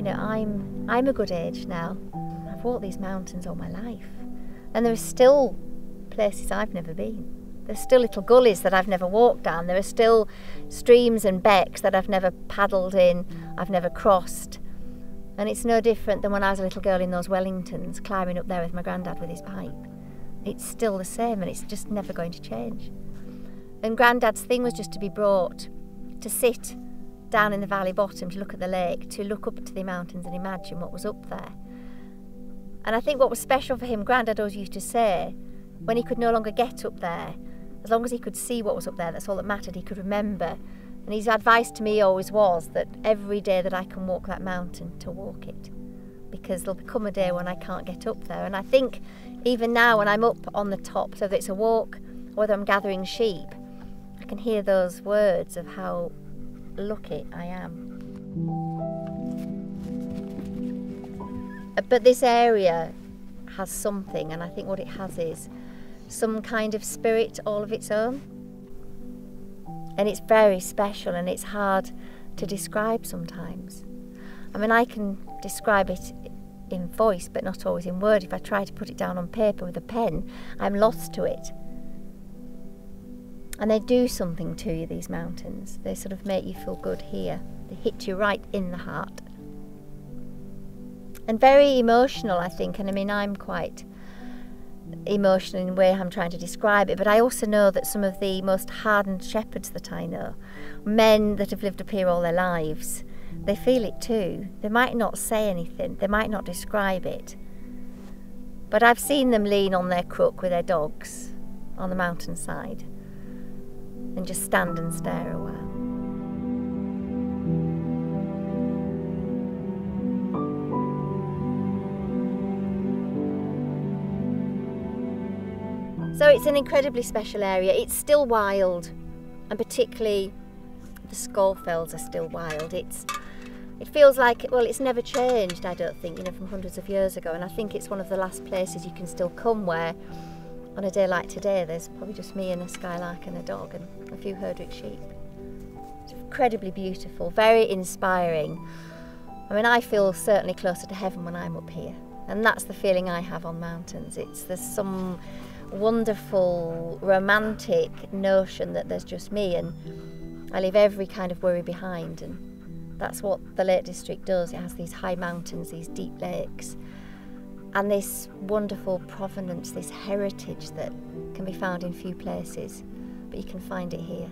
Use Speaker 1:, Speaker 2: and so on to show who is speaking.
Speaker 1: You know, I'm a good age now. I've walked these mountains all my life, and there are still places I've never been. There's still little gullies that I've never walked down. There are still streams and becks that I've never paddled in, I've never crossed. And it's no different than when I was a little girl in those Wellingtons, climbing up there with my granddad with his pipe. It's still the same, and it's just never going to change. And Granddad's thing was just to be brought to sit down in the valley bottom, to look at the lake, to look up to the mountains and imagine what was up there. And I think what was special for him, Grandad always used to say, when he could no longer get up there, as long as he could see what was up there, that's all that mattered, he could remember. And his advice to me always was that every day that I can walk that mountain, to walk it. Because there'll become a day when I can't get up there. And I think even now when I'm up on the top, so whether it's a walk or whether I'm gathering sheep, I can hear those words of how lucky I am. But this area has something, and I think what it has is some kind of spirit all of its own. And it's very special, and it's hard to describe sometimes. I mean, I can describe it in voice, but not always in word. If I try to put it down on paper with a pen, I'm lost to it. And they do something to you, these mountains. They sort of make you feel good here. They hit you right in the heart. And very emotional, I think. And I mean, I'm quite emotional in the way I'm trying to describe it, but I also know that some of the most hardened shepherds that I know, men that have lived up here all their lives, they feel it too. They might not say anything, they might not describe it, but I've seen them lean on their crook with their dogs on the mountainside and just stand and stare a while. So it's an incredibly special area. It's still wild, and particularly the Scawfells are still wild. It feels like, well, it's never changed, I don't think, you know, from hundreds of years ago. And I think it's one of the last places you can still come where, on a day like today, there's probably just me and a skylark and a dog and a few herdwick sheep. It's incredibly beautiful, very inspiring. I mean, I feel certainly closer to heaven when I'm up here. And that's the feeling I have on mountains. There's some wonderful romantic notion that there's just me and I leave every kind of worry behind, and that's what the Lake District does. It has these high mountains, these deep lakes, and this wonderful provenance, this heritage that can be found in few places, but you can find it here.